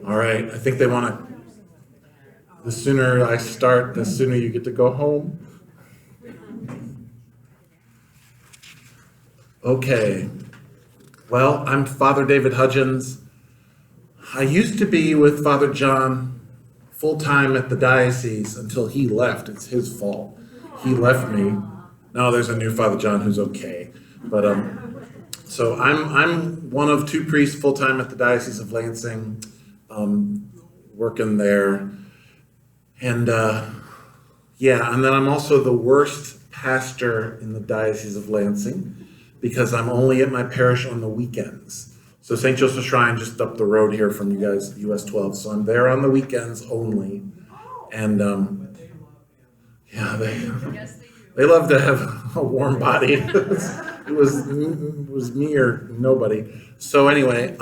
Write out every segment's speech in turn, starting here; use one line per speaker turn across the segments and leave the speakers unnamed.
All right, I think they want to, the sooner I start, the sooner you get to go home. Okay, well, I'm Father David Hudgins. I used to be with Father John full-time at the diocese until he left. It's his fault. He left me. Now there's a new Father John who's okay. But so I'm one of two priests full-time at the Diocese of Lansing, working there. And and then I'm also the worst pastor in the Diocese of Lansing because I'm only at my parish on the weekends. So St. Joseph's Shrine just up the road here from you guys, US 12. So I'm there on the weekends only. And they love to have a warm body. It was me or nobody. So anyway,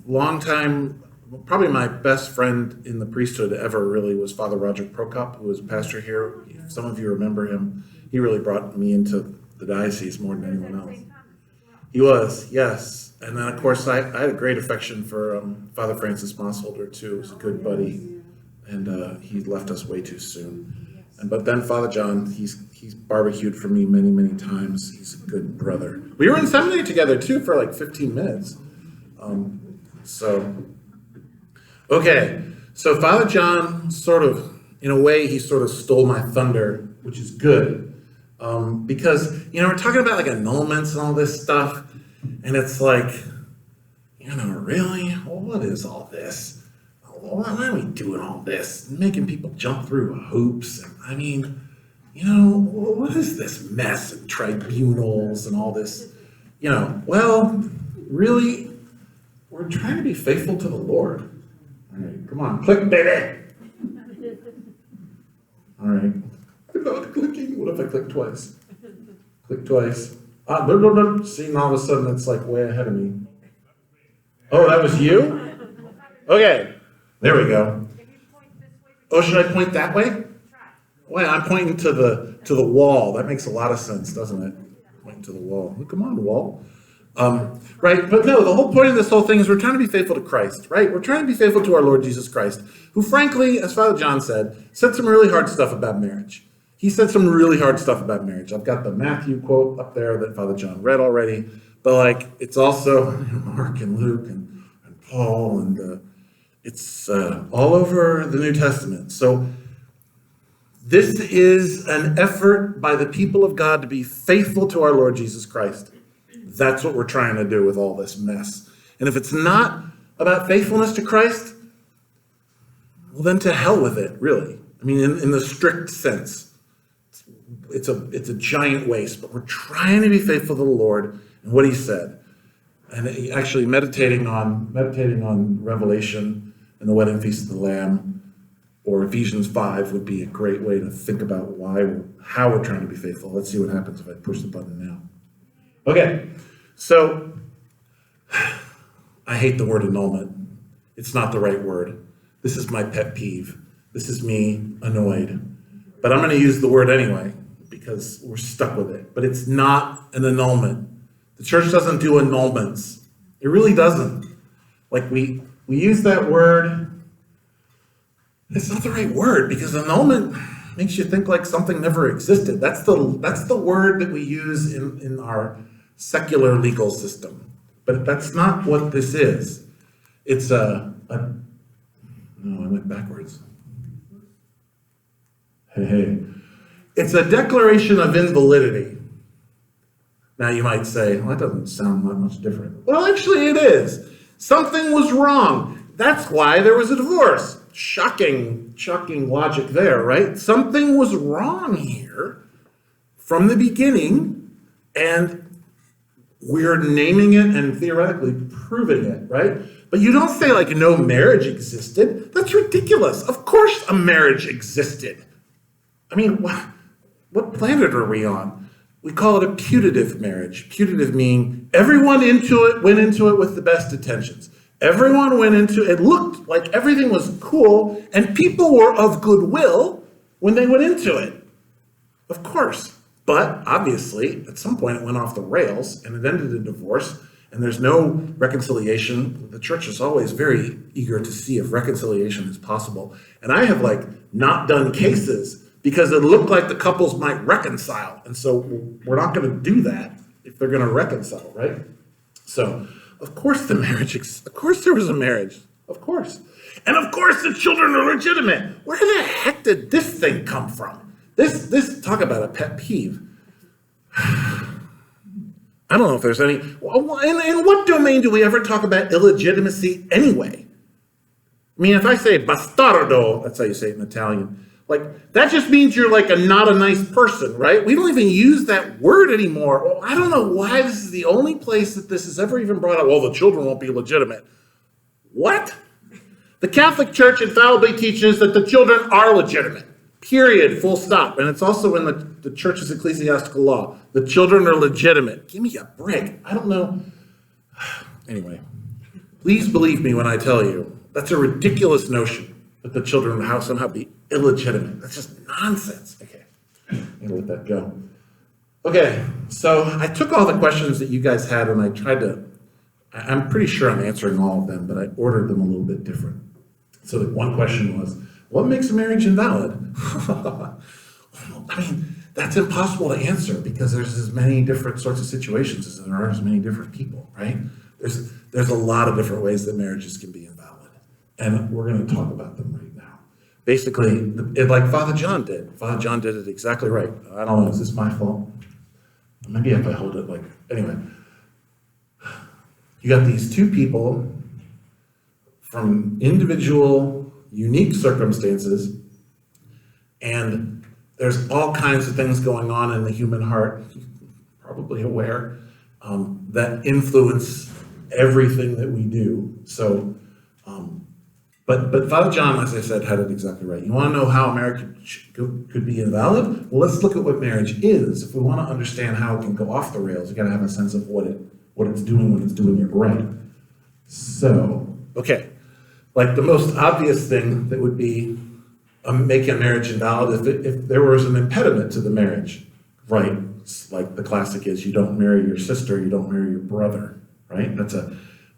long time, probably my best friend in the priesthood ever really was Father Roger Prokop, who was a pastor here. If some of you remember him. He really brought me into the diocese more than anyone else. He was, yes. And then, of course, I had a great affection for Father Francis Mossholder, too. He was a good buddy, and he left us way too soon. But then Father John, he's barbecued for me many, many times. He's a good brother. We were in seminary together, too, for like 15 minutes. Okay, so Father John sort of, in a way, he sort of stole my thunder, which is good. Because, we're talking about like annulments and all this stuff, and it's like, really? Well, what is all this? Why are we doing all this? Making people jump through hoops, and what is this mess and tribunals and all this? Well, really, we're trying to be faithful to the Lord. All right, come on, click, baby. All right. Not clicking. What if I click twice? Click twice. See, all of a sudden it's like way ahead of me. Oh, that was you? Okay. There we go. Oh, should I point that way? Well, I'm pointing to the wall. That makes a lot of sense, doesn't it? Pointing to the wall. Oh, come on, wall. Right, but no, the whole point of this whole thing is we're trying to be faithful to Christ, right? We're trying to be faithful to our Lord Jesus Christ, who frankly, as Father John said some really hard stuff about marriage. He said some really hard stuff about marriage. I've got the Matthew quote up there that Father John read already, but it's also Mark and Luke and Paul, and it's all over the New Testament. So this is an effort by the people of God to be faithful to our Lord Jesus Christ. That's what we're trying to do with all this mess. And if it's not about faithfulness to Christ, well, then to hell with it, really. I mean, in the strict sense. It's a giant waste, but we're trying to be faithful to the Lord and what he said. And actually meditating on Revelation and the wedding feast of the Lamb, or Ephesians 5 would be a great way to think about how we're trying to be faithful. Let's see what happens if I push the button now. Okay, so I hate the word annulment. It's not the right word. This is my pet peeve. This is me annoyed. But I'm going to use the word anyway because we're stuck with it. But it's not an annulment. The church doesn't do annulments. It really doesn't. We use that word. It's not the right word because annulment makes you think like something never existed. That's the word that we use in our secular legal system. But that's not what this is. It's no, I went backwards. Hey. It's a declaration of invalidity. Now you might say, well, that doesn't sound that much different. Well, actually it is. Something was wrong. That's why there was a divorce. Shocking logic there, right? Something was wrong here from the beginning, and we're naming it and theoretically proving it, right? But you don't say no marriage existed. That's ridiculous. Of course a marriage existed. I mean, what planet are we on? We call it a putative marriage. Putative meaning everyone went into it with the best intentions. Everyone went into it, looked like everything was cool, and people were of goodwill when they went into it. Of course. But obviously, at some point it went off the rails and it ended in divorce. and there's no reconciliation, the church is always very eager to see if reconciliation is possible. And I have not done cases because it looked like the couples might reconcile. And so we're not going to do that if they're going to reconcile, right? So of course of course there was a marriage, of course. And of course the children are legitimate. Where the heck did this thing come from? This talk about a pet peeve. I don't know if there's any, in what domain do we ever talk about illegitimacy anyway? I mean, if I say bastardo, that's how you say it in Italian, that just means you're not a nice person, right? We don't even use that word anymore. Well, I don't know why this is the only place that this is ever even brought up. Well, the children won't be legitimate. What? The Catholic Church infallibly teaches that the children are legitimate. Period, full stop. And it's also in the church's ecclesiastical law. The children are legitimate. Give me a break. I don't know. Anyway, please believe me when I tell you, that's a ridiculous notion that the children will somehow be illegitimate. That's just nonsense. Okay, I'm gonna let that go. Okay, so I took all the questions that you guys had and I tried to, I'm pretty sure I'm answering all of them, but I ordered them a little bit different. So the one question was, what makes a marriage invalid? I mean, that's impossible to answer because there's as many different sorts of situations as there are as many different people, right? There's a lot of different ways that marriages can be invalid. And we're going to talk about them right now. Basically, like Father John did. Father John did it exactly right. I don't know, is this my fault? Maybe if I hold it anyway. You got these two people from individual, unique circumstances, and there's all kinds of things going on in the human heart, you're probably aware, that influence everything that we do. So, but Father John, as I said, had it exactly right. You want to know how a marriage could be invalid? Well, let's look at what marriage is. If we want to understand how it can go off the rails, you got to have a sense of what it's doing when it's doing it right. So, okay. The most obvious thing that would be make a marriage invalid if there was an impediment to the marriage, right? Like the classic is, you don't marry your sister, you don't marry your brother, right?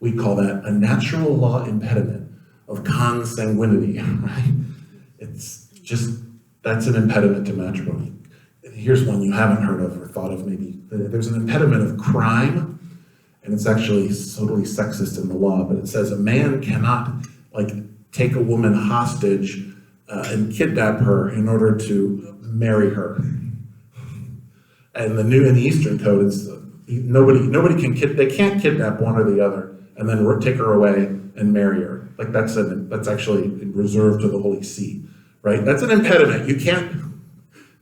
We call that a natural law impediment of consanguinity, right? It's just, that's an impediment to matrimony. Here's one you haven't heard of or thought of maybe. There's an impediment of crime, and it's actually totally sexist in the law, but it says a man cannot take a woman hostage and kidnap her in order to marry her. And in the Eastern Code, it's nobody can they can't kidnap one or the other and then take her away and marry her. That's actually reserved to the Holy See, right? That's an impediment. You can't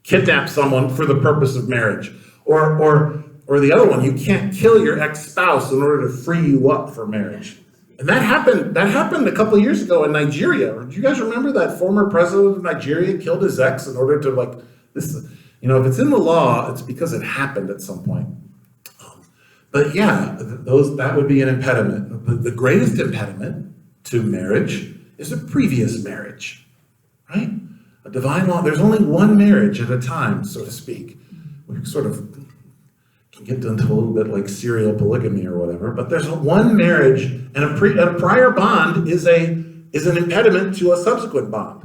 kidnap someone for the purpose of marriage, or the other one, you can't kill your ex-spouse in order to free you up for marriage. And that happened a couple of years ago in Nigeria. Do you guys remember that former president of Nigeria killed his ex in order to this? If it's in the law, it's because it happened at some point. But yeah, that would be an impediment. The greatest impediment to marriage is a previous marriage, right? A divine law. There's only one marriage at a time, so to speak. We sort of can get into a little bit like serial polygamy or whatever, but there's one marriage, and a prior bond is an impediment to a subsequent bond.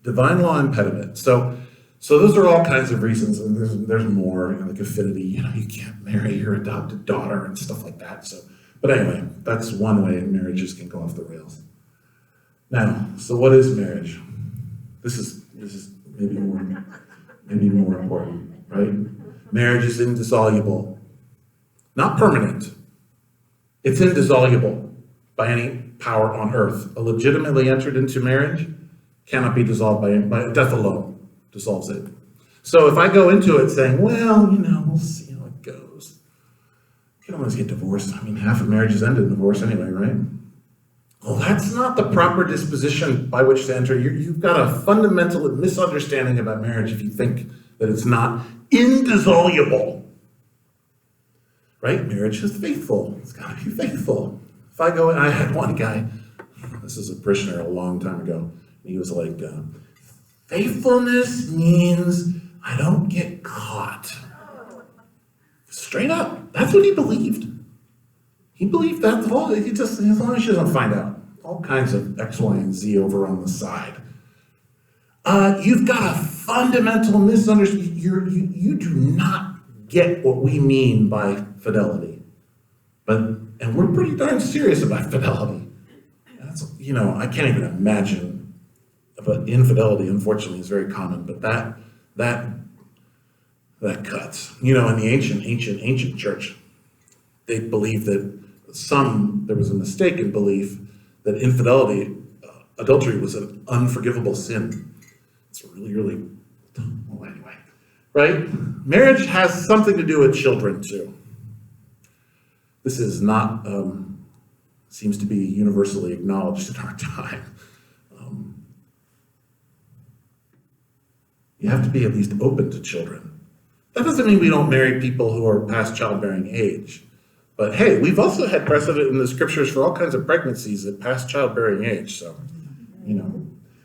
Divine law impediment. So those are all kinds of reasons, and there's more, like affinity. You can't marry your adopted daughter and stuff like that. But anyway, that's one way marriages can go off the rails. Now, so what is marriage? This is maybe more important, right? Marriage is indissoluble, not permanent. It's indissoluble by any power on earth. A legitimately entered into marriage cannot be dissolved by death alone. Dissolves it. So if I go into it saying, well, we'll see how it goes. You don't always get divorced. I mean, half of marriages end in divorce anyway, right? Well, that's not the proper disposition by which to enter. You've got a fundamental misunderstanding about marriage if you think that it's not indissoluble. Right? Marriage is faithful. It's got to be faithful. If I go, and I had one guy, this is a parishioner a long time ago, and he was like, faithfulness means I don't get caught. Straight up. That's what he believed. He believed that he just, as long as she doesn't find out, all kinds of X, Y, and Z over on the side. You've got a fundamental misunderstanding. You do not get what we mean by fidelity. And we're pretty darn serious about fidelity. That's, I can't even imagine, but infidelity, unfortunately, is very common, but that cuts. In the ancient church, they believed that there was a mistaken belief that infidelity, adultery, was an unforgivable sin. It's really, well, anyway, right? Marriage has something to do with children, too. This is not, seems to be universally acknowledged in our time. You have to be at least open to children. That doesn't mean we don't marry people who are past childbearing age. But hey, we've also had precedent in the scriptures for all kinds of pregnancies at past childbearing age, so,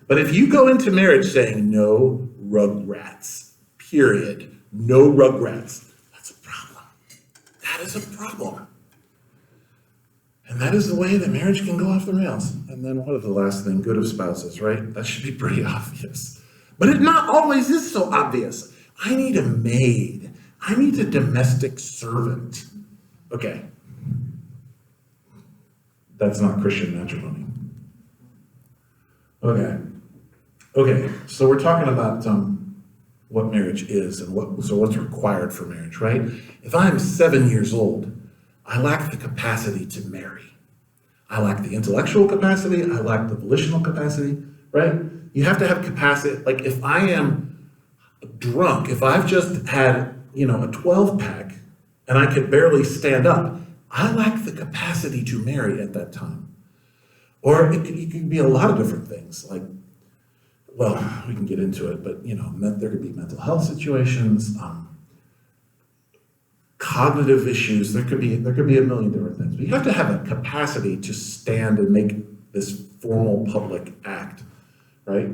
But if you go into marriage saying, no rugrats, period, no rugrats, that's a problem. That is a problem. And that is the way that marriage can go off the rails. And then what is the last thing? Good of spouses, right? That should be pretty obvious. But it not always is so obvious. I need a maid. I need a domestic servant. Okay. That's not Christian matrimony. Okay, so we're talking about what marriage is and what's required for marriage, right? If I'm 7 years old, I lack the capacity to marry. I lack the intellectual capacity, I lack the volitional capacity, right? You have to have capacity. Like if I am drunk, if I've just had, a 12-pack and I can barely stand up, I lack the capacity to marry at that time. Or it could be a lot of different things, like, well, we can get into it, but there could be mental health situations, cognitive issues. There could be a million different things. But you have to have a capacity to stand and make this formal public act, right?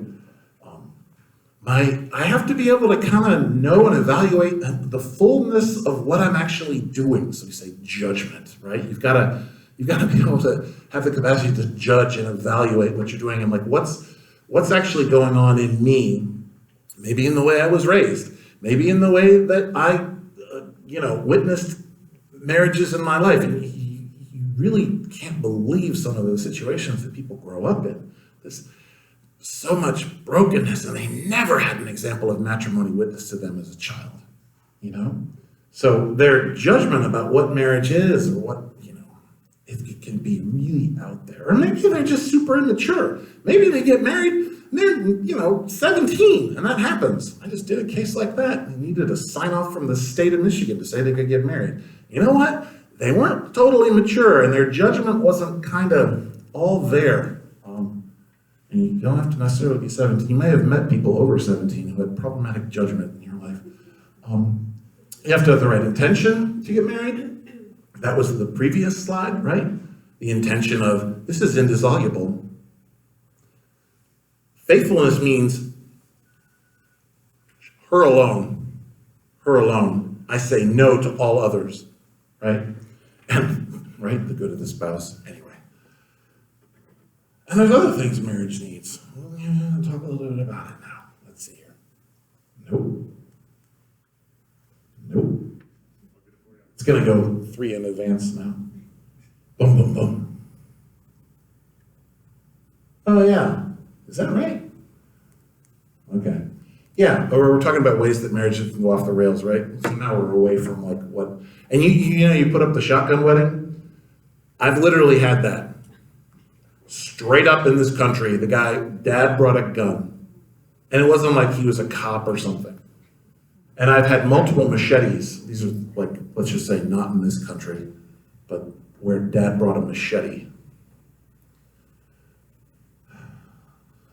I have to be able to kind of know and evaluate the fullness of what I'm actually doing. So we say judgment, right? You've got to be able to have the capacity to judge and evaluate what you're doing and like what's actually going on in me, maybe in the way I was raised, maybe in the way that I, witnessed marriages in my life. And you really can't believe some of those situations that people grow up in. There's so much brokenness, and they never had an example of matrimony witnessed to them as a child, So their judgment about what marriage is or what, it can be really out there. Or maybe they're just super immature. Maybe they get married and they're, 17, and that happens. I just did a case like that. They needed a sign off from the state of Michigan to say they could get married. You know what? They weren't totally mature, and their judgment wasn't kind of all there. And you don't have to necessarily be 17. You may have met people over 17 who had problematic judgment in your life. You have to have the right intention to get married. That was the previous slide, right? The intention of, this is indissoluble. Faithfulness means her alone. I say no to all others, right? And, right, the good of the spouse, anyway. And there's other things marriage needs. We'll talk a little bit about it now. Let's see here. Nope. It's going to go 3 in advance now. Boom, boom, boom. Oh, yeah. Is that right? Okay. Yeah, but we're talking about ways that marriage can go off the rails, right? So now we're away from like what... And you put up the shotgun wedding? I've literally had that. Straight up in this country, dad brought a gun. And it wasn't like he was a cop or something. And I've had multiple machetes. These are like, let's just say not in this country, but where dad brought a machete.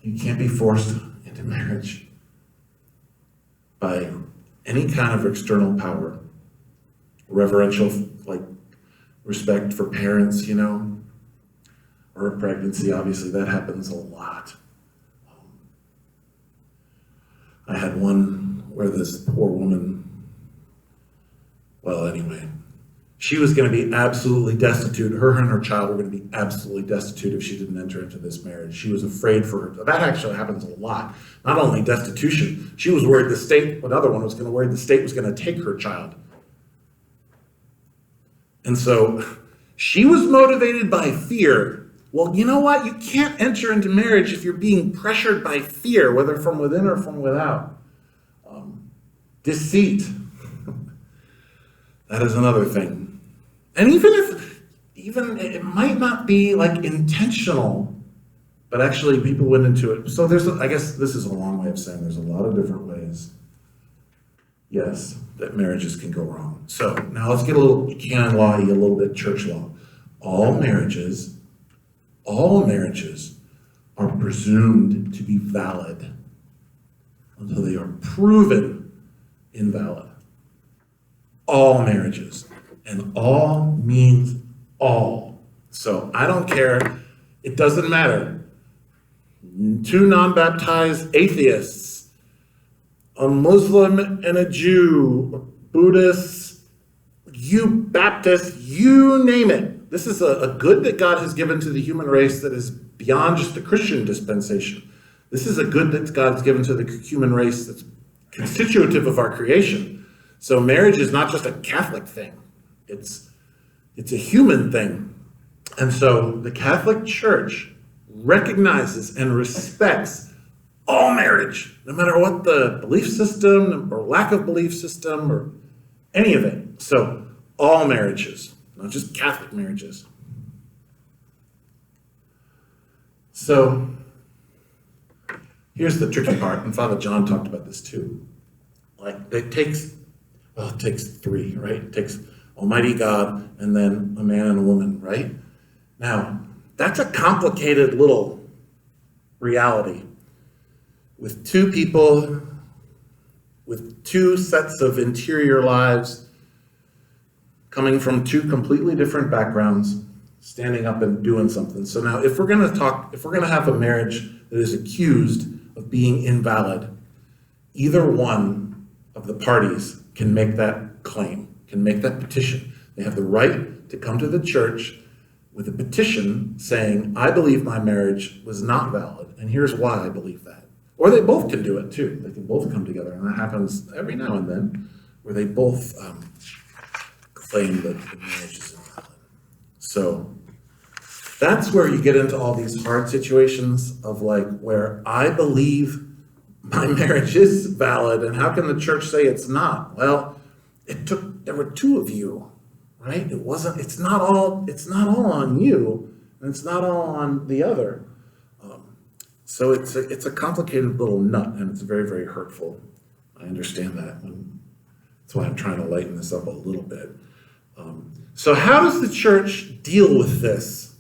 You can't be forced into marriage by any kind of external power. Reverential, like respect for parents, or a pregnancy, obviously that happens a lot. I had one where this poor woman, well, anyway, She was going to be absolutely destitute. Her and her child were going to be absolutely destitute if she didn't enter into this marriage. She was afraid for her. That actually happens a lot. Not only destitution, she was worried the state, another one was going to worry the state was going to take her child. And so she was motivated by fear. Well, you know what? You can't enter into marriage if you're being pressured by fear, whether from within or from without. Deceit. That is another thing. And even it might not be like intentional, but actually people went into it. So I guess this is a long way of saying there's a lot of different ways, yes, that marriages can go wrong. So now let's get a little canon law-y, a little bit church law. All marriages are presumed to be valid until they are proven invalid. All marriages. And all means all. So I don't care. It doesn't matter. 2 non-baptized atheists, a Muslim and a Jew, a Buddhist, you Baptist, you name it. This is a good that God has given to the human race that is beyond just the Christian dispensation. This is a good that God's given to the human race that's constitutive of our creation. So marriage is not just a Catholic thing. It's a human thing. And so the Catholic Church recognizes and respects all marriage, no matter what the belief system or lack of belief system or any of it. So all marriages, not just Catholic marriages. So here's the tricky part, and Father John talked about this too. Like it takes 3, right? It takes Almighty God and then a man and a woman, right? Now, that's a complicated little reality with 2 people, with 2 sets of interior lives, coming from 2 completely different backgrounds, standing up and doing something. So now if we're going to have a marriage that is accused of being invalid, either one of the parties can make that claim, can make that petition. They have the right to come to the church with a petition saying, I believe my marriage was not valid, and here's why I believe that. Or they both can do it too. They can both come together, and that happens every now and then, where they both claim that the marriage is invalid. So that's where you get into all these hard situations of like, where I believe my marriage is valid, and how can the church say it's not? Well, there were 2 of you, right? It's not all on you, and it's not all on the other. So it's a complicated little nut, and it's very, very hurtful. I understand that. That's why I'm trying to lighten this up a little bit. So how does the church deal with this?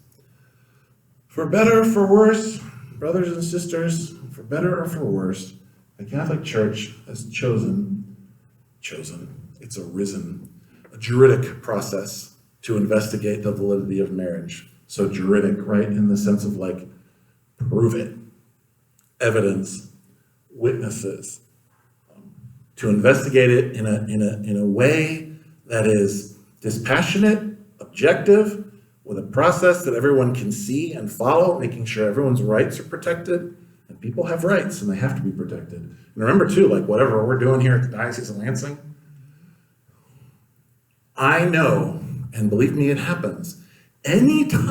For better or for worse, brothers and sisters, for better or for worse, the Catholic Church has chosen, it's arisen, a juridic process to investigate the validity of marriage. So juridic, right, in the sense of like, prove it, evidence, witnesses, to investigate it in a way that is dispassionate, objective, with a process that everyone can see and follow, making sure everyone's rights are protected. And people have rights, and they have to be protected. And remember, too, like whatever we're doing here at the Diocese of Lansing, I know, and believe me, it happens, any case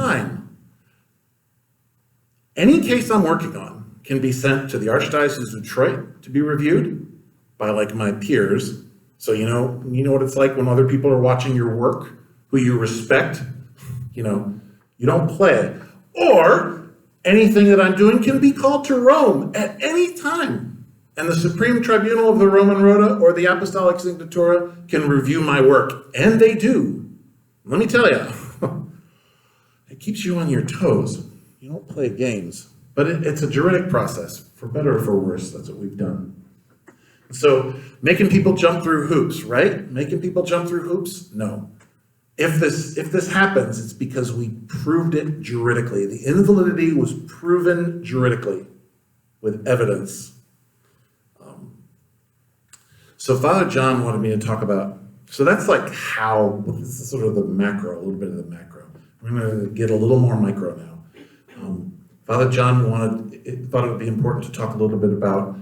I'm working on can be sent to the Archdiocese of Detroit to be reviewed by like my peers. So you know what it's like when other people are watching your work, who you respect, you don't play. Or anything that I'm doing can be called to Rome at any time. And the Supreme Tribunal of the Roman Rota or the Apostolic Signatura can review my work. And they do. Let me tell you, it keeps you on your toes. You don't play games. But it's a juridic process, for better or for worse. That's what we've done. So making people jump through hoops, right? Making people jump through hoops? No. If this happens, it's because we proved it juridically. The invalidity was proven juridically with evidence. So Father John wanted me to talk about So that's like how, this is sort of the macro, a little bit of the macro. We're going to get a little more micro now. Father John thought it would be important to talk a little bit about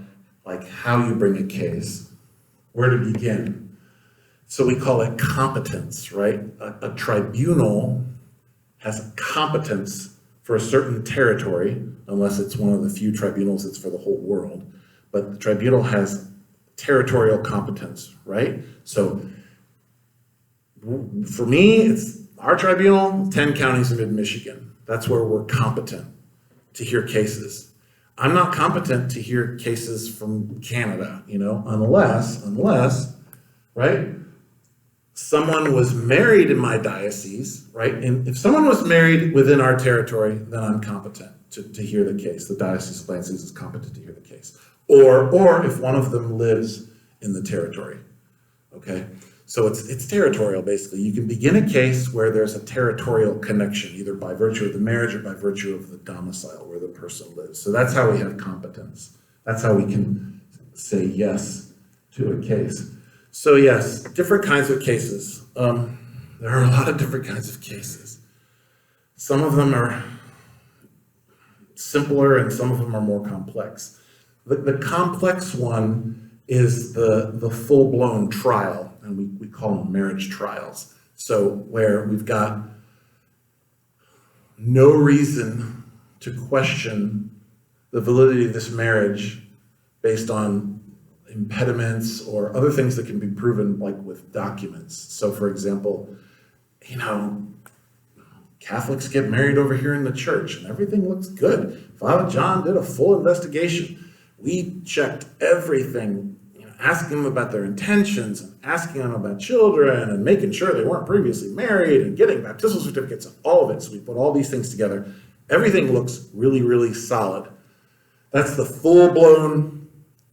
like how you bring a case, where to begin. So we call it competence, right? A tribunal has competence for a certain territory, unless it's one of the few tribunals that's for the whole world. But the tribunal has territorial competence, right? So for me, it's our tribunal, 10 counties in mid-Michigan. That's where we're competent to hear cases. I'm not competent to hear cases from Canada, unless, right? Someone was married in my diocese, right? And if someone was married within our territory, then I'm competent to hear the case. The Diocese of Lansing is competent to hear the case. Or if one of them lives in the territory, okay? So it's territorial, basically. You can begin a case where there's a territorial connection, either by virtue of the marriage or by virtue of the domicile where the person lives. So that's how we have competence. That's how we can say yes to a case. So yes, different kinds of cases. There are a lot of different kinds of cases. Some of them are simpler and some of them are more complex. The complex one is the full-blown trial, and we call them marriage trials. So where we've got no reason to question the validity of this marriage based on impediments or other things that can be proven, like with documents. So for example, Catholics get married over here in the church and everything looks good. Father John did a full investigation. We checked everything, asking them about their intentions and asking them about children and making sure they weren't previously married and getting baptismal certificates and all of it. So we put all these things together. Everything looks really, really solid. That's the full-blown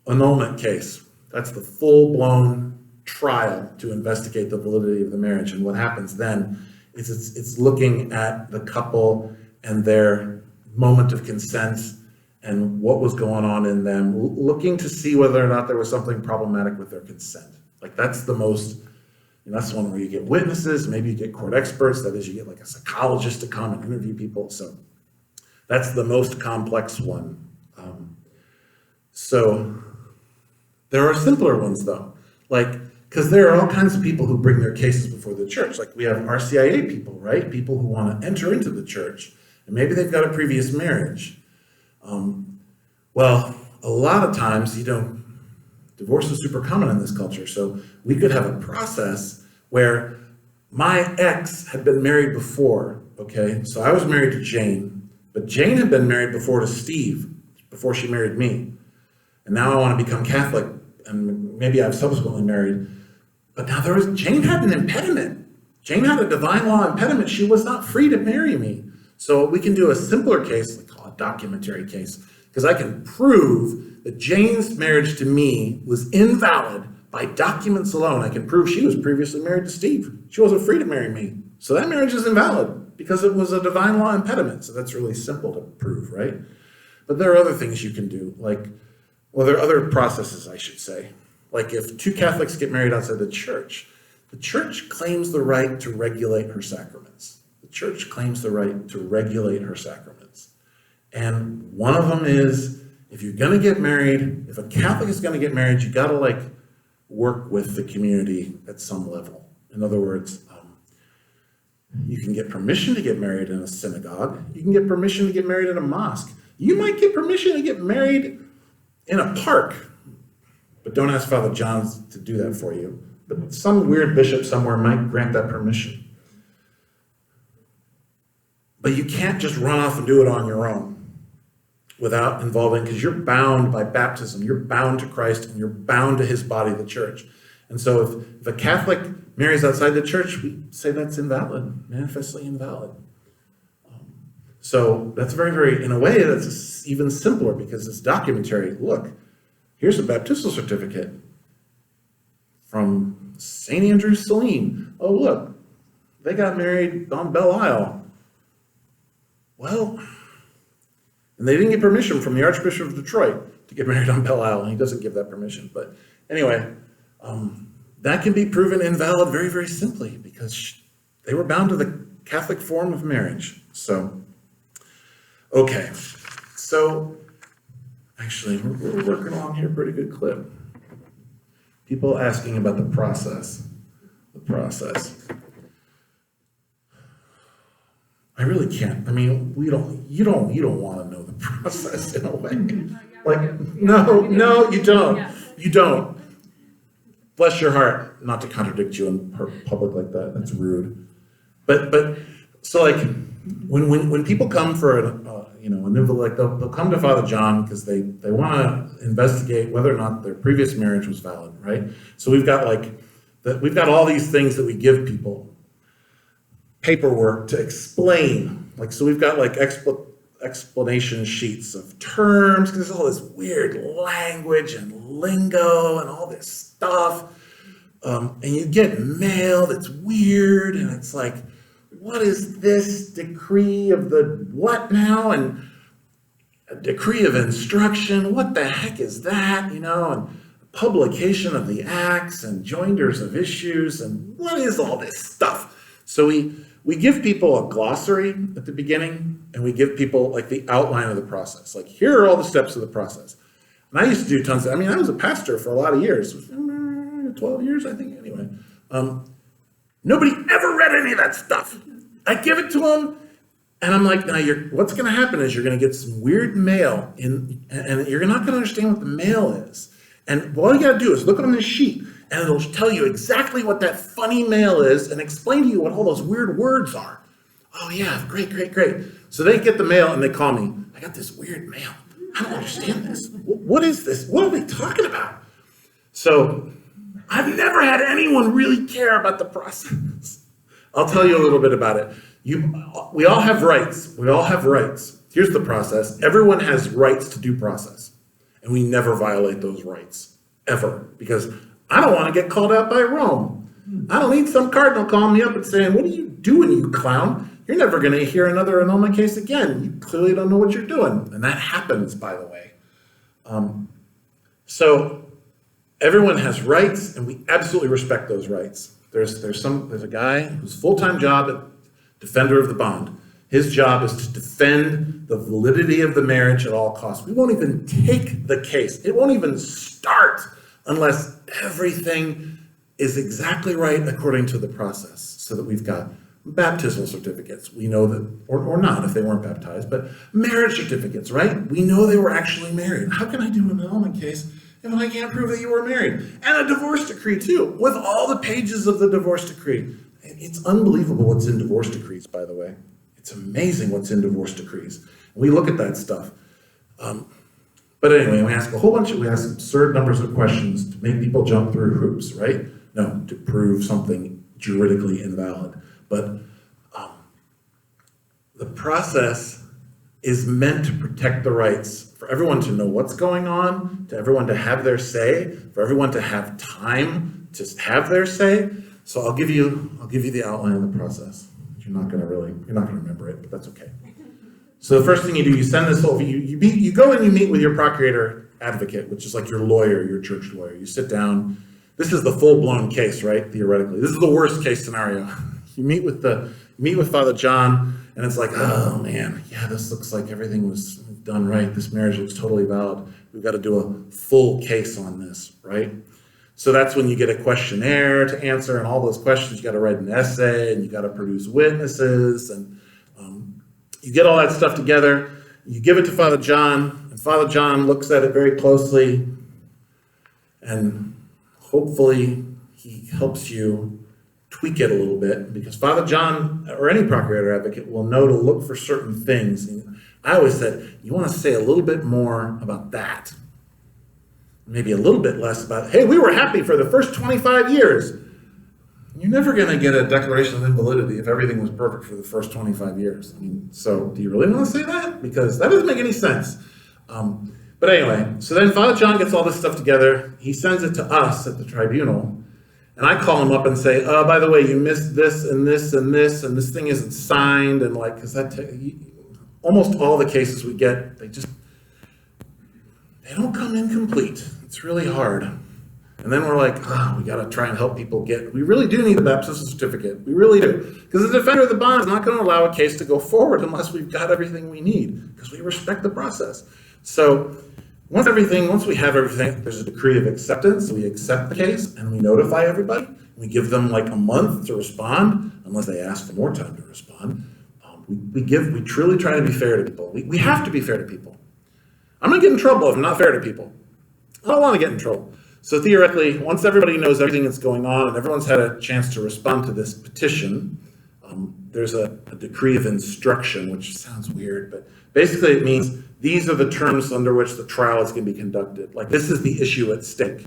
annulment case. That's the full-blown trial to investigate the validity of the marriage. And what happens then is it's looking at the couple and their moment of consent and what was going on in them, looking to see whether or not there was something problematic with their consent. Like that's the most, that's the one where you get witnesses, maybe you get court experts, that is you get like a psychologist to come and interview people. So that's the most complex one. So there are simpler ones though, because there are all kinds of people who bring their cases before the church. Like we have RCIA people, right? People who want to enter into the church, and maybe they've got a previous marriage. Well, a lot of times, divorce is super common in this culture. So we could have a process where my ex had been married before, okay? So I was married to Jane, but Jane had been married before to Steve, before she married me. And now I want to become Catholic, and maybe I've subsequently married. But now Jane had an impediment. Jane had a divine law impediment. She was not free to marry me. So we can do a simpler case, we call it a documentary case, because I can prove that Jane's marriage to me was invalid by documents alone. I can prove she was previously married to Steve. She wasn't free to marry me. So that marriage is invalid because it was a divine law impediment. So that's really simple to prove, right? But there are other things you can do, there are other processes, I should say. Like if two Catholics get married outside the church claims the right to regulate her sacraments. The church claims the right to regulate her sacraments. And one of them is, if you're gonna get married, if a Catholic is gonna get married, you gotta work with the community at some level. In other words, you can get permission to get married in a synagogue. You can get permission to get married in a mosque. You might get permission to get married in a park, but don't ask Father John to do that for you. But some weird bishop somewhere might grant that permission. But you can't just run off and do it on your own without involving, because you're bound by baptism, you're bound to Christ, and you're bound to his body, the church. And so if a Catholic marries outside the church, we say that's invalid, manifestly invalid. So that's very, very, in a way, that's even simpler because it's documentary. Look, here's a baptismal certificate from St. Andrew's, Saline. Oh, look, they got married on Belle Isle. Well, and they didn't get permission from the Archbishop of Detroit to get married on Belle Isle, and he doesn't give that permission. But anyway, that can be proven invalid very, very simply because they were bound to the Catholic form of marriage. So, okay. So, actually, we're working along here, pretty good clip. People asking about the process. The process. I really can't. I mean, you don't want to know the process in a way. Like, no, you don't. You don't. Bless your heart, not to contradict you in public like that. That's rude. But so like when people come for like they'll come to Father John because they want to investigate whether or not their previous marriage was valid, right? So we've got all these things that we give people, paperwork to explain. Like, so we've got like explanation sheets of terms, because there's all this weird language and lingo and all this stuff. And you get mail that's weird, and it's like, what is this decree of the what now? And a decree of instruction, what the heck is that? And publication of the acts and joinders of issues, and what is all this stuff? So we give people a glossary at the beginning, and we give people like the outline of the process. Like, here are all the steps of the process. And I used to do tons I was a pastor for a lot of years, 12 years, I think, anyway. Nobody ever read any of that stuff. I give it to them, and I'm like, now what's gonna happen is you're gonna get some weird mail, and you're not gonna understand what the mail is. And all you gotta do is look on this sheet, and it'll tell you exactly what that funny mail is and explain to you what all those weird words are. Oh yeah, great. So they get the mail and they call me. I got this weird mail. I don't understand this. What is this? What are they talking about? So I've never had anyone really care about the process. I'll tell you a little bit about it. We all have rights. We all have rights. Here's the process. Everyone has rights to due process. And we never violate those rights, ever. Because I don't want to get called out by Rome. I don't need some cardinal calling me up and saying, what are you doing, you clown? You're never going to hear another annulment case again. You clearly don't know what you're doing. And that happens, by the way. So everyone has rights, and we absolutely respect those rights. There's a guy whose full-time job at defender of the bond. His job is to defend the validity of the marriage at all costs. We won't even take the case. It won't even start unless everything is exactly right according to the process, so that we've got baptismal certificates. We know that, or not if they weren't baptized, but marriage certificates, right? We know they were actually married. How can I do an annulment case if I can't prove that you were married? And a divorce decree too, with all the pages of the divorce decree. It's unbelievable what's in divorce decrees, by the way. It's amazing what's in divorce decrees. We look at that stuff. But anyway, we ask absurd numbers of questions to make people jump through hoops, right? No, to prove something juridically invalid. But the process is meant to protect the rights, for everyone to know what's going on, to everyone to have their say, for everyone to have time to have their say. So I'll give you the outline of the process. You're not gonna remember it, but that's okay. So the first thing you do, you send this over, you go and you meet with your procurator advocate, which is like your lawyer, your church lawyer. You sit down. This is the full-blown case, right? Theoretically. This is the worst case scenario. You meet with Father John, and it's like, oh man, yeah, this looks like everything was done right. This marriage looks totally valid. We've got to do a full case on this, right? So that's when you get a questionnaire to answer, and all those questions, you got to write an essay, and you got to produce witnesses, and you get all that stuff together. You give it to Father John, and Father John looks at it very closely, and hopefully he helps you tweak it a little bit, because Father John, or any procurator advocate, will know to look for certain things. And I always said, you want to say a little bit more about that. Maybe a little bit less about, hey, we were happy for the first 25 years. You're never going to get a declaration of invalidity if everything was perfect for the first 25 years. I mean, so do you really want to say that? Because that doesn't make any sense. But anyway, so then Father John gets all this stuff together. He sends it to us at the tribunal. And I call him up and say, oh, by the way, you missed this and this and this, and this thing isn't signed. And like, because almost all the cases we get, they don't come in complete. It's really hard. And then we're like, oh, we got to try and help people we really do need a baptismal certificate. We really do. Because the defender of the bond is not going to allow a case to go forward unless we've got everything we need, because we respect the process. So once we have everything, there's a decree of acceptance. We accept the case and we notify everybody. We give them like a month to respond, unless they ask for more time to respond. We truly try to be fair to people. We have to be fair to people. I'm going to get in trouble if I'm not fair to people. I don't want to get in trouble. So theoretically, once everybody knows everything that's going on and everyone's had a chance to respond to this petition, there's a decree of instruction, which sounds weird, but basically it means these are the terms under which the trial is going to be conducted. Like, this is the issue at stake,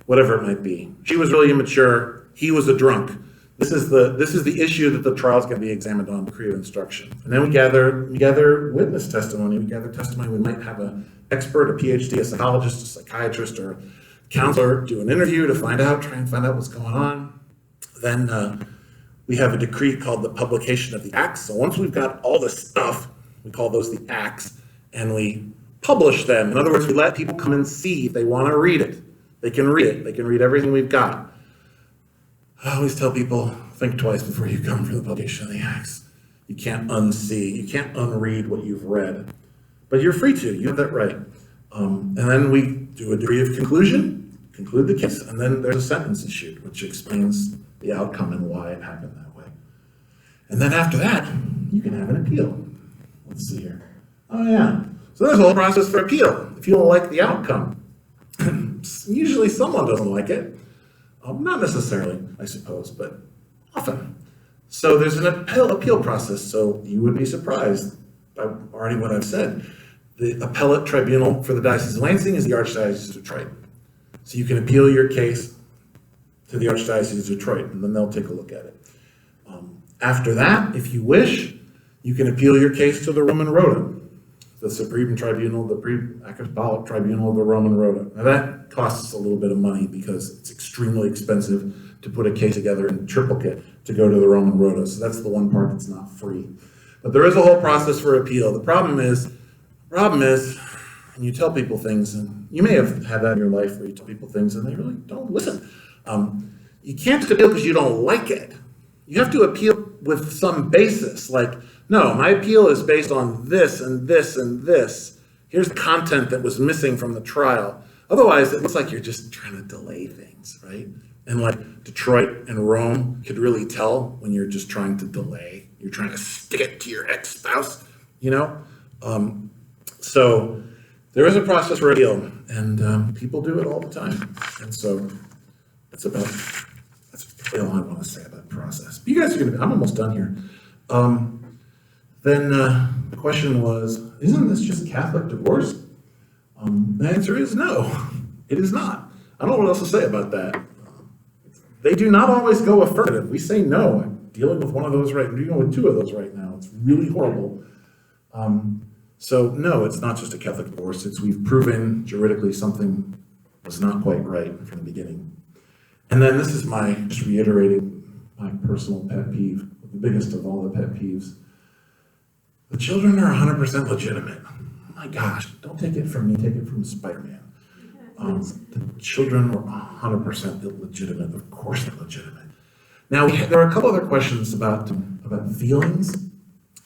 whatever it might be. She was really immature. He was a drunk. This is the issue that the trial is going to be examined on, decree of instruction. And then we gather witness testimony. We gather testimony. We might have an expert, a PhD, a psychologist, a psychiatrist, or a counselor do an interview to try and find out what's going on. Then we have a decree called the publication of the acts. So once we've got all the stuff, we call those the acts, and we publish them. In other words, we let people come and see if they want to read it. They can read it. They can read everything we've got. I always tell people, think twice before you come for the publication of the acts. You can't unsee, you can't unread what you've read. But you're free to, you have that right. And then we do a decree of conclusion, conclude the case, and then there's a sentence issued, which explains the outcome and why it happened that way. And then after that, you can have an appeal. Let's see here. Oh yeah. So there's a whole process for appeal. If you don't like the outcome, usually someone doesn't like it. Not necessarily, I suppose, but often. So there's an appeal process. So you would be surprised by already what I've said. The appellate tribunal for the Diocese of Lansing is the Archdiocese of Detroit. So you can appeal your case to the Archdiocese of Detroit, and then they'll take a look at it. After that, if you wish, you can appeal your case to the Roman Rota, the Supreme Tribunal, the Pre-Apostolic Tribunal of the Roman Rota. Now that costs a little bit of money because it's extremely expensive to put a case together in triplicate to go to the Roman Rota. So that's the one part that's not free. But there is a whole process for appeal. The problem is, and you tell people things, and you may have had that in your life where you tell people things and they really don't listen. You can't just appeal because you don't like it. You have to appeal with some basis, like, no, my appeal is based on this and this and this. Here's the content that was missing from the trial. Otherwise, it looks like you're just trying to delay things, right? And like Detroit and Rome could really tell when you're just trying to delay. You're trying to stick it to your ex-spouse, you know? So there is a process for appeal, and people do it all the time. And so that's all I want to say about the process. But you guys are I'm almost done here. Then the question was, isn't this just Catholic divorce? The answer is no, it is not. I don't know what else to say about that. They do not always go affirmative. We say no. I'm dealing with one of those I'm dealing with two of those right now. It's really horrible. So no, it's not just a Catholic divorce. We've proven juridically something was not quite right from the beginning. And then this is just reiterating my personal pet peeve, the biggest of all the pet peeves. The children are 100% legitimate. Oh my gosh, don't take it from me, take it from Spider-Man. The children were 100% illegitimate. Of course they're legitimate. Now, there are a couple other questions about feelings.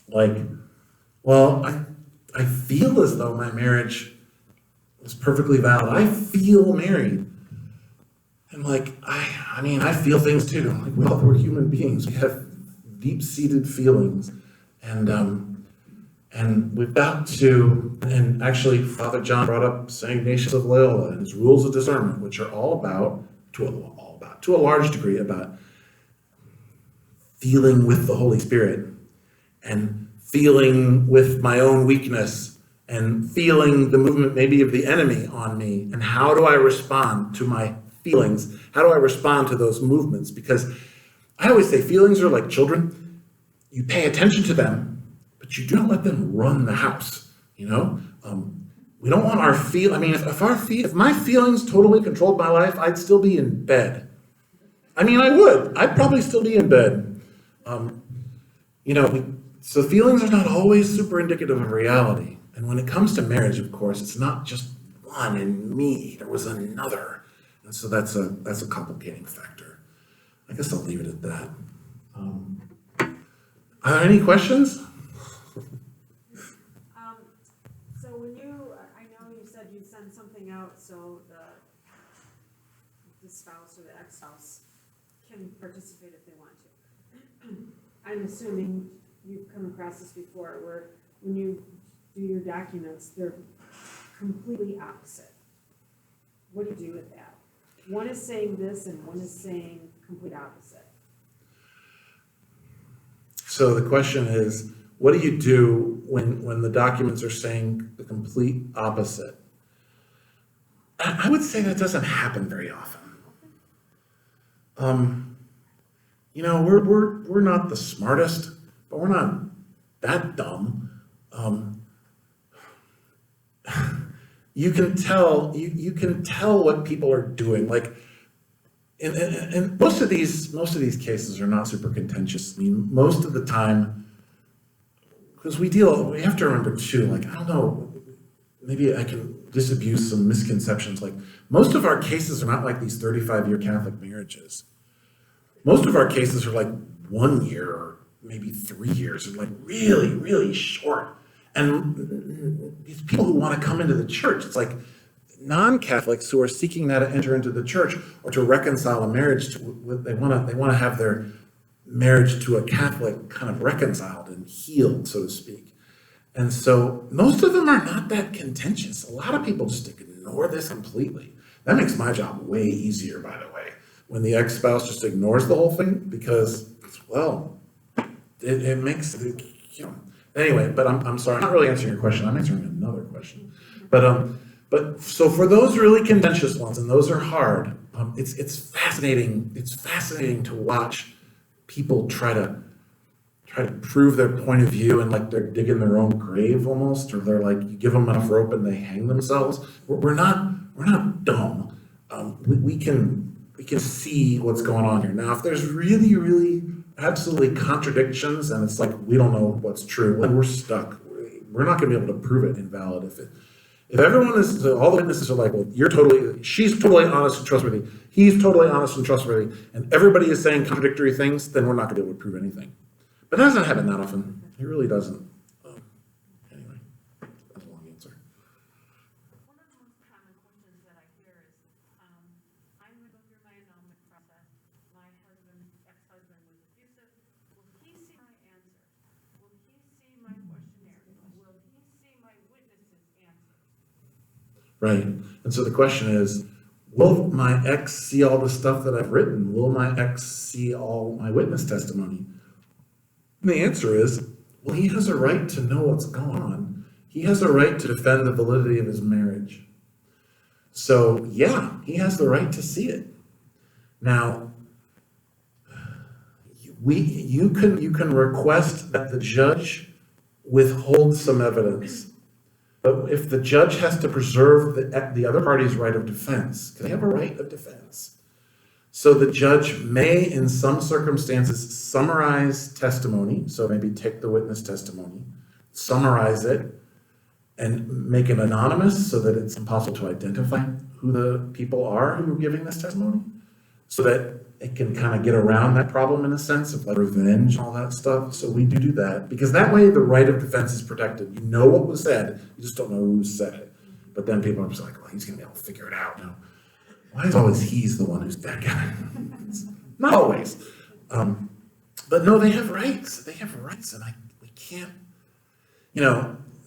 Like, well, I feel as though my marriage is perfectly valid. I feel married. And like, I feel things too. Like, we're human beings. We have deep-seated feelings. And we've got to, and actually Father John brought up St. Ignatius of Loyola and his rules of discernment, which are all about, to a large degree, about feeling with the Holy Spirit and feeling with my own weakness and feeling the movement maybe of the enemy on me. And how do I respond to my feelings? How do I respond to those movements? Because I always say feelings are like children. You pay attention to them, but you do not let them run the house, you know? We don't want our if my feelings totally controlled my life, I'd still be in bed. I would. I'd probably still be in bed. So feelings are not always super indicative of reality. And when it comes to marriage, of course, it's not just one and me. There was another. And so that's a complicating factor. I guess I'll leave it at that. Are there any questions?
So I know you said you'd send something out so the spouse or the ex-spouse can participate if they want to. I'm assuming you've come across this before, where when you do your documents, they're completely opposite. What do you do with that? One is saying this and one is saying complete opposite.
So the question is, what do you do when the documents are saying the complete opposite? I would say that doesn't happen very often. We're not the smartest, but we're not that dumb. You can tell what people are doing. Like, and most of these cases are not super contentious. I mean, most of the time, because we have to remember too, like, I don't know, maybe I can disabuse some misconceptions. Like, most of our cases are not like these 35-year Catholic marriages. Most of our cases are like 1 year or maybe 3 years, and like really, really short. And these people who want to come into the church, it's like non-Catholics who are seeking now to enter into the church or to reconcile a marriage they want to have their marriage to a Catholic kind of reconciled and healed, so to speak. And so most of them are not that contentious. A lot of people just ignore this completely. That makes my job way easier, by the way, when the ex-spouse just ignores the whole thing, because, well, it makes it, Anyway, but I'm sorry, I'm not really answering your question. I'm answering another question. But so for those really contentious ones, and those are hard, it's fascinating. It's fascinating to watch people try to prove their point of view, and like they're digging their own grave almost, or they're like, you give them enough rope and they hang themselves. We're not dumb. We can see what's going on here. Now, if there's really, really absolutely contradictions, and it's like we don't know what's true, and we're stuck. We're not going to be able to prove it invalid. If everyone is, all the witnesses are like, well, she's totally honest and trustworthy, he's totally honest and trustworthy, and everybody is saying contradictory things, then we're not going to be able to prove anything. But that doesn't happen that often. It really doesn't. Anyway, that's a long answer.
One of the most common questions that I hear is, I'm going to go through my annulment process. My ex-husband was abusive. Will he see my answer? Will he see my questionnaire? Will he see my witnesses' answers?
Right. And so the question is, will my ex see all the stuff that I've written? Will my ex see all my witness testimony? And the answer is, well, he has a right to know what's going on. He has a right to defend the validity of his marriage. So, yeah, he has the right to see it. Now, you can request that the judge withhold some evidence. But if the judge has to preserve the other party's right of defense, because they have a right of defense, so the judge may, in some circumstances, summarize testimony, so maybe take the witness testimony, summarize it, and make it anonymous so that it's impossible to identify who the people are who are giving this testimony, so that it can kind of get around that problem in a sense of like revenge and all that stuff. So we do that, because that way the right of defense is protected. You know what was said, you just don't know who said it. But then people are just like, well, he's going to be able to figure it out now. Why is always he's the one who's that guy? Not always. But no, they have rights. They have rights, and we can't,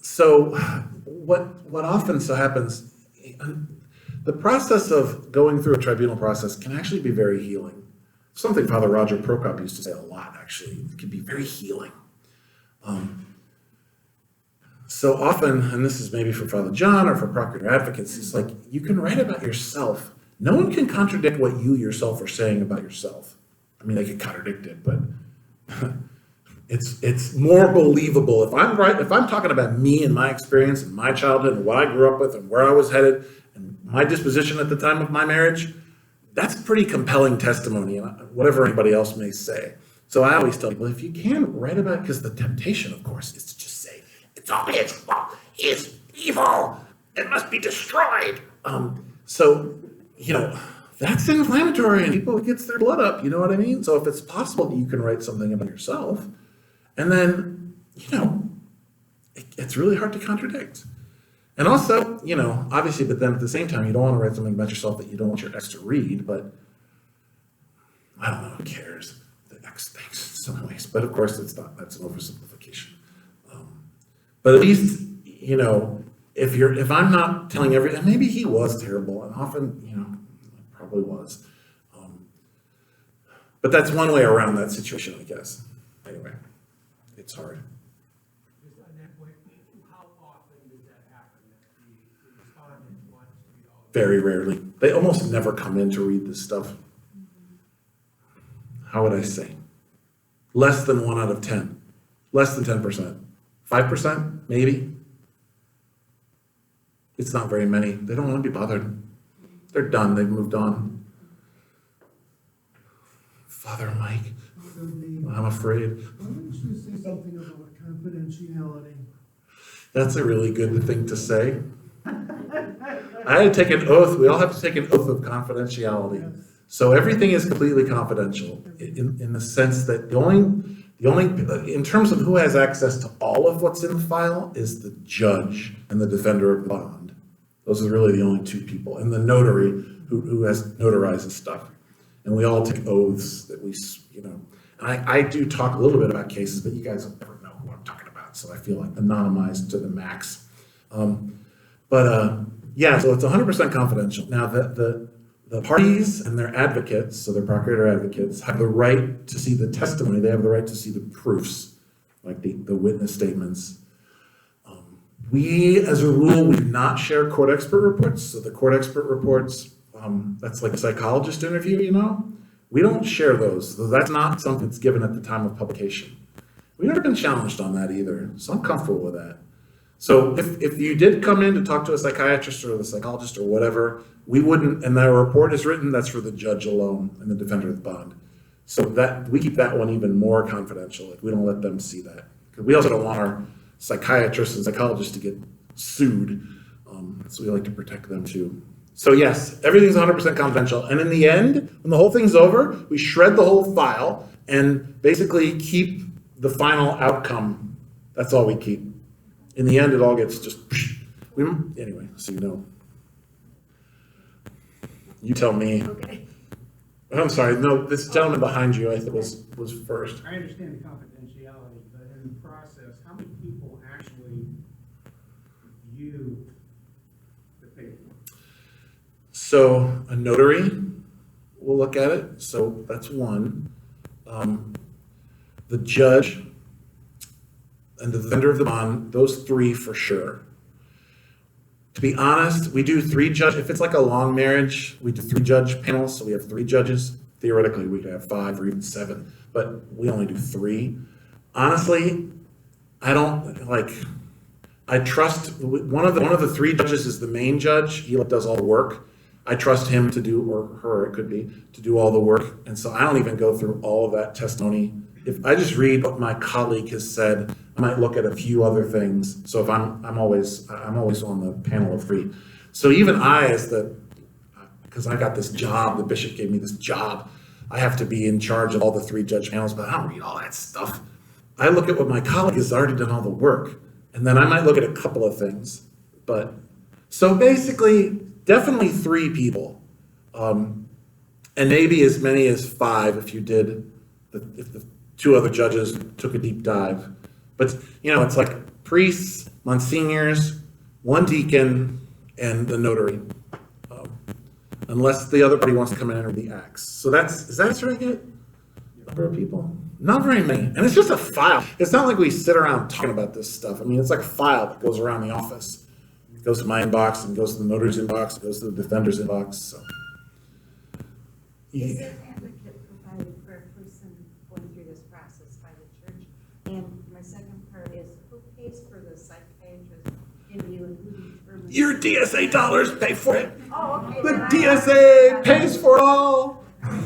so what often so happens, the process of going through a tribunal process can actually be very healing. Something Father Roger Prokop used to say a lot, actually. It can be very healing. So often, and this is maybe for Father John or for procurator advocates, it's like, you can write about yourself. No one can contradict what you yourself are saying about yourself. I mean, they can contradict it, but it's more believable. If I'm talking about me and my experience and my childhood and what I grew up with and where I was headed and my disposition at the time of my marriage, that's pretty compelling testimony, whatever anybody else may say. So I always tell people, if you can, write about it, because the temptation, of course, is to just say, it's all his fault, he's evil, it must be destroyed. that's inflammatory and people gets their blood up, you know what I mean? So if it's possible, you can write something about yourself. And then, it's really hard to contradict. And also, obviously, but then at the same time, you don't want to write something about yourself that you don't want your ex to read, but I don't know, who cares? The ex thinks in some ways, but of course it's not, that's an oversimplification. But at least, if I'm not telling and maybe he was terrible, and often, probably was. But that's one way around that situation, I guess. Anyway, it's hard.
Just on that point, how often does that happen, that the respondent wants to read all of it?
Very rarely. They almost never come in to read this stuff. How would I say? Less than 1 out of 10. Less than 10%. 5%, maybe. It's not very many. They don't want to be bothered. They're done. They've moved on. Father Mike, I'm afraid.
Why don't you say something about confidentiality?
That's a really good thing to say. I had to take an oath. We all have to take an oath of confidentiality. So everything is completely confidential in the sense that the only, in terms of who has access to all of what's in the file is the judge and the defender of the bond. Those are really the only two people, and the notary who has notarized stuff. And we all take oaths that I do talk a little bit about cases, but you guys will never know who I'm talking about. So I feel like anonymized to the max. Yeah, so it's 100% confidential. Now the parties and their advocates, so their procurator advocates, have the right to see the testimony. They have the right to see the proofs, like the witness statements. We, as a rule, we do not share court expert reports. So the court expert reports, that's like a psychologist interview, we don't share those. So that's not something that's given at the time of publication. We've never been challenged on that either, so I'm comfortable with that. So if you did come in to talk to a psychiatrist or the psychologist or whatever, we wouldn't, and that report is written, that's for the judge alone and the defender of the bond. So that we keep that one even more confidential. Like, we don't let them see that. Because we also don't want our psychiatrists and psychologists to get sued. So we like to protect them too. So yes, everything's 100% confidential. And in the end, when the whole thing's over, we shred the whole file and basically keep the final outcome. That's all we keep. In the end, it all gets just, anyway, so you know. You tell me.
Okay.
Oh,
I'm sorry, no, this gentleman behind you, I think was first.
I understand the confidentiality, but in the process, how many people actually view the paper?
So a notary will look at it, so that's one. The judge and the defender of the bond, those three for sure. To be honest, we do 3 judge, if it's like a long marriage, we do 3 judge panels, so we have 3 judges. Theoretically, we could have 5 or even 7, but we only do 3. Honestly, I trust, one of the 3 judges is the main judge. He does all the work. I trust him to do, or her, it could be, to do all the work. And so I don't even go through all of that testimony. If I just read what my colleague has said, I might look at a few other things. So if I'm always on the panel of 3. So even I, because I got this job, the bishop gave me this job, I have to be in charge of all the 3 judge panels, but I don't read all that stuff. I look at what my colleague has already done all the work, and then I might look at a couple of things. But so basically, definitely 3 people, and maybe as many as 5 if you did, if the 2 other judges took a deep dive. But it's like priests, monsignors, 1 deacon, and the notary, unless the other party wants to come in and read the acts. So is that a good number of people? Not very many, and it's just a file. It's not like we sit around talking about this stuff. I mean, it's like a file that goes around the office. It goes to my inbox, and goes to the notary's inbox, it goes to the defender's inbox. So.
Is an advocate provided for a person going through this process by the church? And my second part is, who pays for the psychiatrist interview and who determines?
Your DSA dollars pay for it.
Oh, okay.
The
then
DSA pays for it all.
Who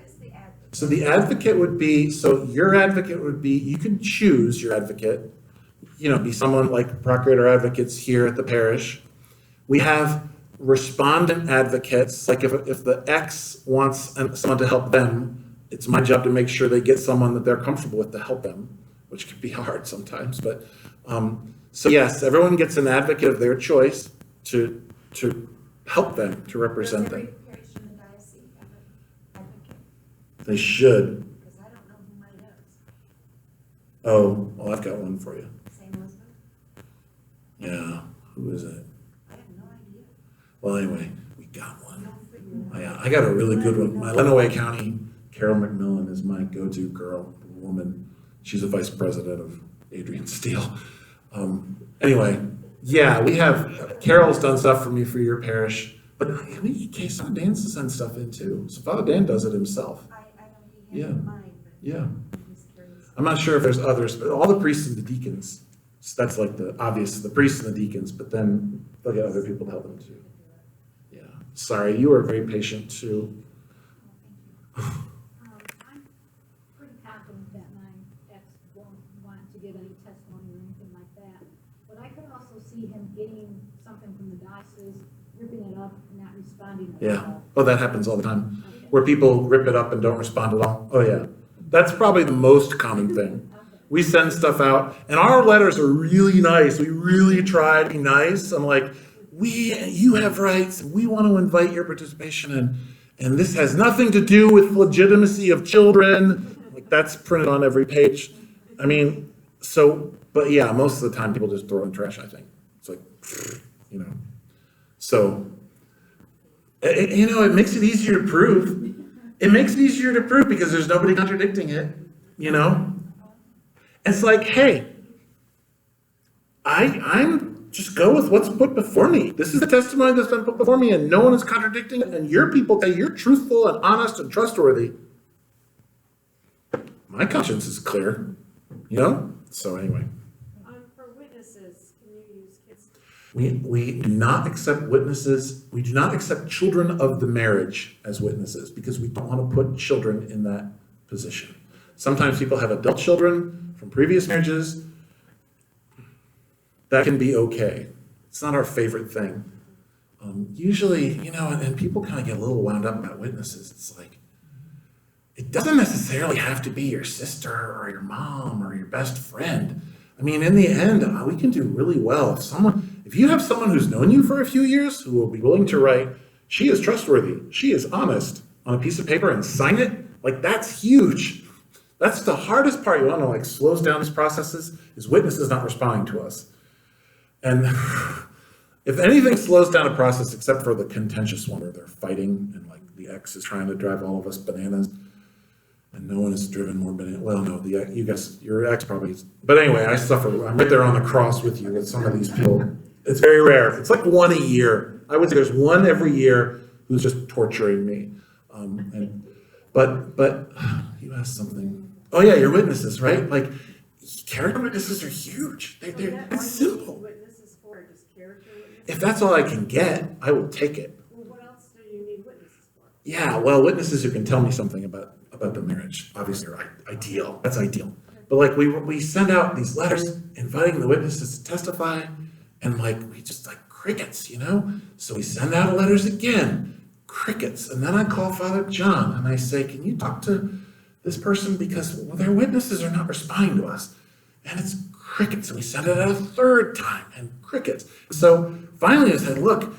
is the advocate?
So the advocate would be, your advocate would be, you can choose your advocate, be someone like procurator advocates here at the parish. We have respondent advocates, like if the X wants someone to help them, it's my job to make sure they get someone that they're comfortable with to help them, which can be hard sometimes. But so yes, everyone gets an advocate of their choice to help them, to represent
Does
them.
every parish in the diocese have an advocate?
They should.
Because I don't know who mine is.
Oh, well, I've got one for you.
St. Elizabeth?
Yeah, who is it?
I have no idea.
Well, anyway, we got one.
Don't figure it out.
I got a really good one. My Lenawee County, Carol McMillan is my go-to girl, woman. She's a vice president of Adrian Steele. Anyway, yeah, we have, Carol's done stuff for me for your parish, but we get case Father Dan to send stuff in too. So Father Dan does it himself.
I know he has
Yeah.
mine, but
Yeah.
I'm just curious.
I'm not sure if there's others, but all the priests and the deacons, so that's like the obvious, the priests and the deacons, but then they'll get other people to help them too. Yeah, sorry, you were very patient too.
I'm pretty confident that my ex won't want to give any testimony or anything like that. But I could also see him getting something from the diocese, ripping it up and not responding at
Yeah,
all.
oh, that happens all the time, where people rip it up and don't respond at all. Oh, yeah, that's probably the most common thing. We send stuff out, and our letters are really nice. We really try to be nice. I'm like, you have rights. We want to invite your participation, and this has nothing to do with legitimacy of children. Like that's printed on every page. I mean, so, but yeah, most of the time people just throw it in trash. I think it's like, you know, so it makes it easier to prove. It makes it easier to prove because there's nobody contradicting it. You know. It's like, hey, I'm just go with what's put before me. This is the testimony that's been put before me, and no one is contradicting it. And your people say you're truthful and honest and trustworthy. My conscience is clear, you know. So anyway,
For witnesses, can you use kids?
we do not accept witnesses. We do not accept children of the marriage as witnesses because we don't want to put children in that position. Sometimes people have adult children from previous marriages. That can be okay. It's not our favorite thing. Usually, you know, and people kind of get a little wound up about witnesses. It's like, it doesn't necessarily have to be your sister or your mom or your best friend. I mean, in the end, we can do really well. If you have someone who's known you for a few years who will be willing to write, she is trustworthy, she is honest, on a piece of paper and sign it, like that's huge. That's the hardest part. You want to like slows down these processes is witnesses not responding to us. And if anything slows down a process except for the contentious one where they're fighting and like the ex is trying to drive all of us bananas and no one is driven more bananas. Well, no, you guys, your ex probably is. But anyway, I suffer. I'm right there on the cross with you with some of these people. It's very rare. It's like one a year. I would say there's one every year who's just torturing me. But you asked something. Oh yeah, your witnesses, right? Like character witnesses are huge. It's simple.
Witnesses for, just character witnesses?
If that's all I can get, I will take it.
Well, what else do you need witnesses for?
Yeah, well, witnesses who can tell me something about the marriage, obviously are ideal. That's ideal. But like we send out these letters inviting the witnesses to testify, and like we just like crickets, you know? So we send out letters again, crickets, and then I call Father John and I say, can you talk to this person because their witnesses are not responding to us? And it's crickets, and we send it out a third time, and crickets. So finally I said, look,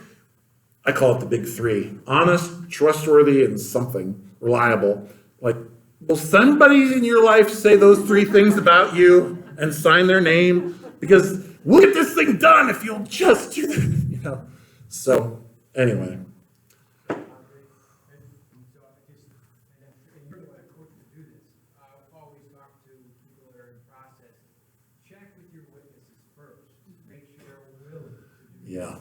I call it the big three: honest, trustworthy, and something reliable. Like, will somebody in your life say those three things about you and sign their name? Because we'll get this thing done if you'll just do that, you know? So anyway.
Always talk to people that are in process. Check with your witnesses first. Make sure they're willing to do
Yeah.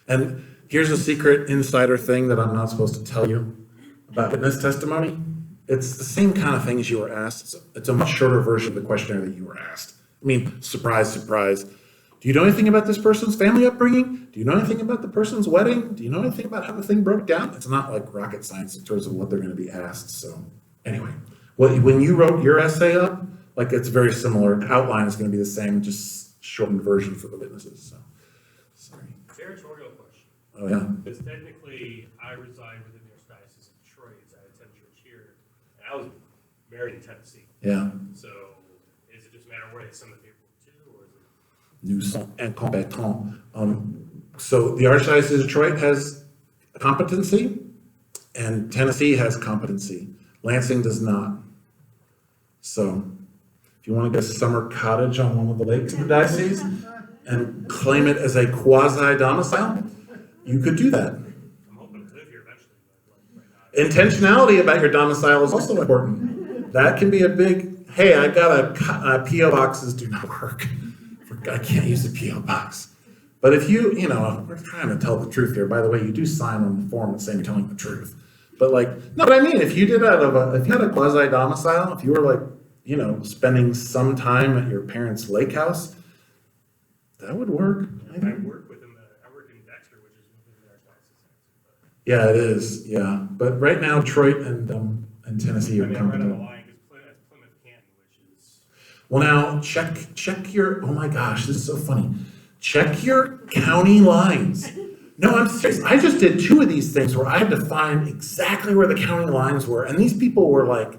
And here's a secret insider thing that I'm not supposed to tell you about witness testimony. It's the same kind of things you were asked. It's a much shorter version of the questionnaire that you were asked. I mean, surprise, surprise. Do you know anything about this person's family upbringing? Do you know anything about the person's wedding? Do you know anything about how the thing broke down? It's not like rocket science in terms of what they're going to be asked. So anyway, when you wrote your essay up, like it's very similar. The outline is going to be the same, just shortened version for the witnesses. So, sorry.
Territorial question.
Oh, yeah.
Because technically, I reside within the Diocese of Detroit, so I attend church here, and I was married in Tennessee.
Yeah.
So, is it just a matter of where they send the paperwork to, or is it?
Nous sommes incompétents. So the Archdiocese of Detroit has competency, and Tennessee has competency. Lansing does not. So if you want to get a summer cottage on one of the lakes in the diocese and claim it as a quasi-domicile, you could do that.
I'm hoping to live here eventually, but like right now.
Intentionality about your domicile is also important. That can be a big, hey, I got a P.O. boxes do not work. I can't use the P.O. box. But if you know, we're trying to tell the truth here. By the way, you do sign on the form and saying you're telling the truth. But like, no, but I mean, if you did if you had a quasi-domicile, if you were like, spending some time at your parents' lake house, that would work.
I work within I work in Dexter, which is within the Archdiocese.
Yeah, it is. Yeah, but right now, Detroit and Tennessee
I
are
mean, I'm right on
competent.
the line, because that's Plymouth Canton, which is,
Well, now check your. Oh my gosh, this is so funny. Check your county lines. No, I'm serious. I just did 2 of these things where I had to find exactly where the county lines were, and these people were like,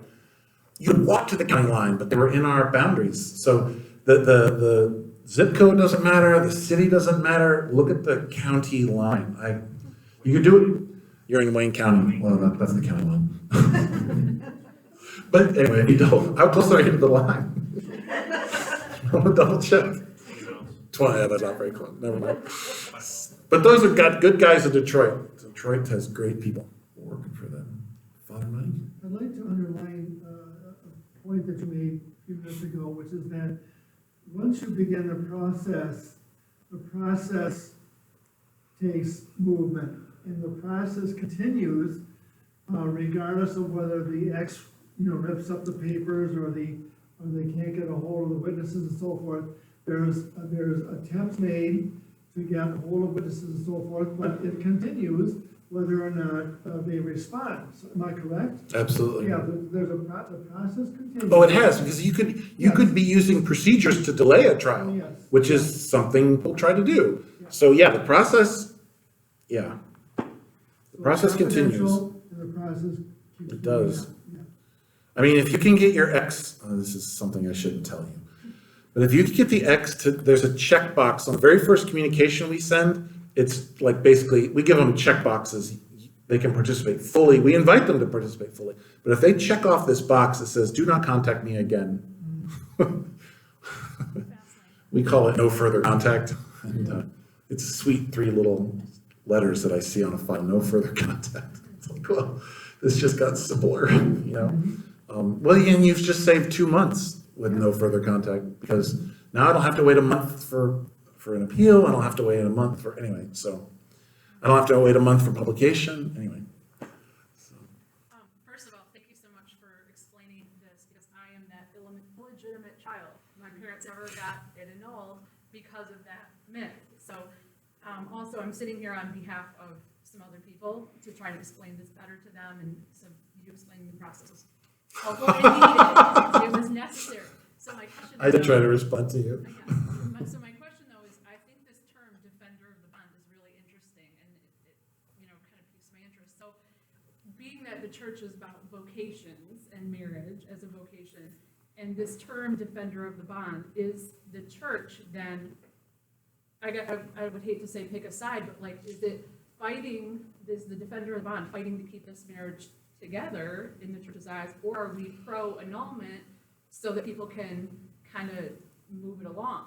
you could walk to the county line, but they were in our boundaries. So the zip code doesn't matter, the city doesn't matter. Look at the county line. You could do it. You're in Wayne County. Well, that's the county line. But anyway, how close are you to the line? I'm gonna double check. 20, yeah, that's not very close. Never mind. But those have got good guys in Detroit. Detroit has great people working for them. Father Mike?
I'd like to underline a point that you made a few minutes ago, which is that once you begin the process takes movement, and the process continues regardless of whether the ex, rips up the papers or they can't get a hold of the witnesses and so forth. There's attempts made to get a hold of witnesses and so forth, but it continues whether or not they respond. So, am I correct?
Absolutely.
Yeah, the process continues.
Oh, it has, because you could be using procedures to delay a trial,
Yes.
which is something people try to do. So yeah, the process continues.
And the process keeps.
It does.
going on.
I mean, if you can get your ex, this is something I shouldn't tell you, but if you can get the ex there's a checkbox on the very first communication we send. It's like basically, we give them check boxes. They can participate fully. We invite them to participate fully. But if they check off this box that says, do not contact me again, we call it no further contact. And it's sweet 3 little letters that I see on a file, no further contact. It's like, well, this just got simpler, Well, and you've just saved 2 months with no further contact, because now I don't have to wait a month for an appeal, I don't have to wait a month for, anyway, so. I don't have to wait a month for publication, anyway.
First of all, thank you so much for explaining this, because I am that illegitimate child. My parents never got it annulled because of that myth. So, also, I'm sitting here on behalf of some other people to try to explain this better to them, and so you explaining the process was helpful and needed. It was necessary. So my question
I did try to respond to you.
So my question though is, I think this term defender of the bond is really interesting, and it kind of piques my interest. So being that the church is about vocations and marriage as a vocation, and this term defender of the bond, is the church then, I would hate to say pick a side, but like, is the defender of the bond fighting to keep this marriage together in the church's eyes, or are we pro annulment so that people can kind of move it along?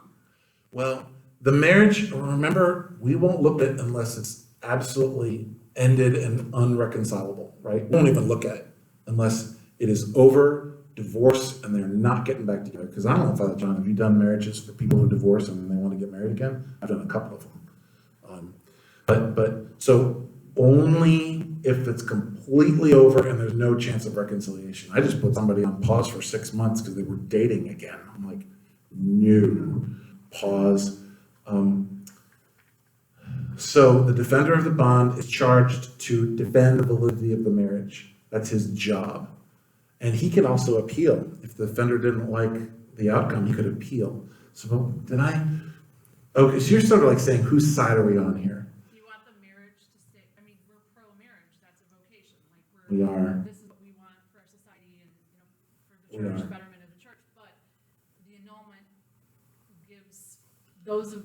Well, the marriage, remember, we won't look at it unless it's absolutely ended and unreconcilable, right? We won't even look at it unless it is over, divorce, and they're not getting back together. Because I don't know, Father John, have you done marriages for people who divorce and they want to get married again? I've done a couple of them. But so only if it's completely over and there's no chance of reconciliation. I just put somebody on pause for 6 months because they were dating again. I'm like, no, pause. So the defender of the bond is charged to defend the validity of the marriage. That's his job. And he can also appeal. If the offender didn't like the outcome, he could appeal. So so you're sort of like saying, whose side are we on here?
Do you want the marriage
We are.
this is what we want for our society and, for
We
the church,
are.
betterment of the church, but the annulment gives those of,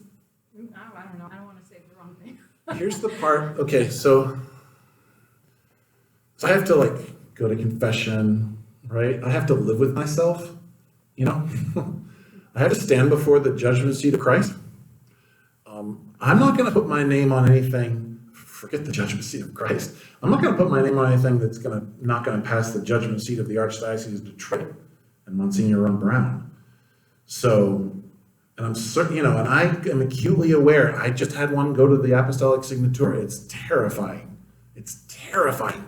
I don't know, I don't wanna say the wrong thing.
Here's the part, okay, so I have to like go to confession, right? I have to live with myself, you know? I have to stand before the judgment seat of Christ. I'm not gonna put my name on anything, forget the judgment seat of Christ. I'm not gonna put my name on anything that's not gonna pass the judgment seat of the Archdiocese of Detroit and Monsignor Ron Brown. So, and I'm certain, and I am acutely aware, I just had one go to the Apostolic Signature. It's terrifying. It's terrifying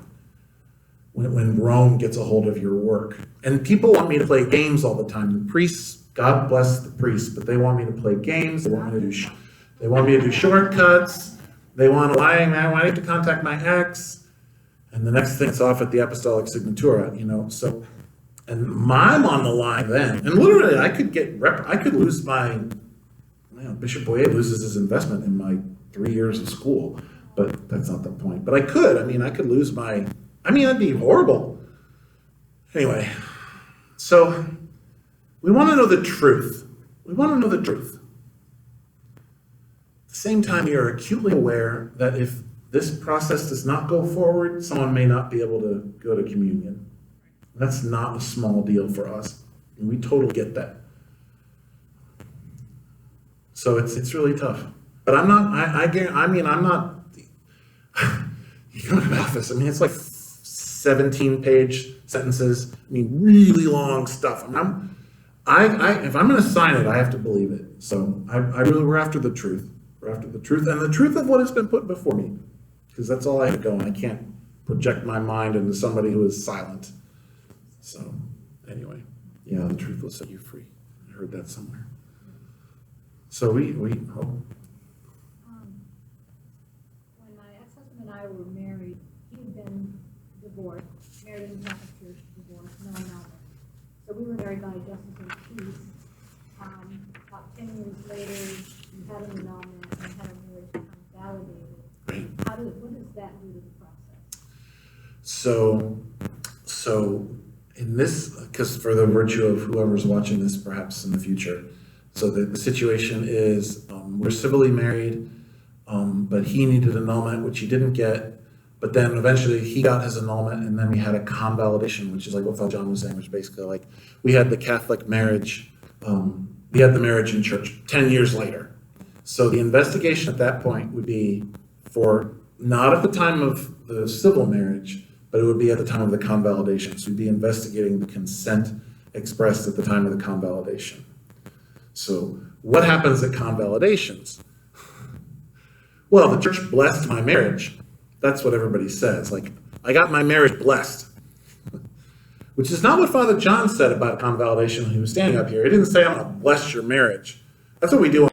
when Rome gets a hold of your work. And people want me to play games all the time. The priests, God bless the priests, but they want me to play games. They want me to do shortcuts. They want to lie, man, I need to contact my ex. And the next thing, it's off at the Apostolic Signatura, so. And I'm on the line then. And literally, I could lose Bishop Boyer loses his investment in my 3 years of school, but that's not the point. But I could lose that'd be horrible. Anyway, so we want to know the truth. We want to know the truth. At the same time, we are acutely aware that if this process does not go forward, someone may not be able to go to communion. That's not a small deal for us. And we totally get that. So it's really tough. But I'm not, I'm not, you go to the office, it's like 17-page sentences, really long stuff. If I'm gonna sign it, I have to believe it. So we're after the truth. We're after the truth, and the truth of what has been put before me. Because that's all I have going. I can't project my mind into somebody who is silent. So, anyway, yeah, the truth will set you free. I heard that somewhere. So we hope.
When my ex-husband and I were married, he had been divorced, married in the Catholic Church, divorced, no annulment. So we were married by justice of the peace. About 10 years later, we had an annulment and had our marriage validated.
Right.
What does that do to the process?
So in this, because for the virtue of whoever's watching this perhaps in the future, so the situation is we're civilly married, but he needed annulment, which he didn't get, but then eventually he got his annulment, and then we had a convalidation, which is like what Father John was saying, which basically like we had the Catholic marriage, we had the marriage in church 10 years later. So the investigation at that point would be for not at the time of the civil marriage, but it would be at the time of the convalidation. So we'd be investigating the consent expressed at the time of the convalidation. So what happens at convalidations? Well, the church blessed my marriage. That's what everybody says. Like, I got my marriage blessed. Which is not what Father John said about convalidation when he was standing up here. He didn't say, I'm going to bless your marriage. That's what we do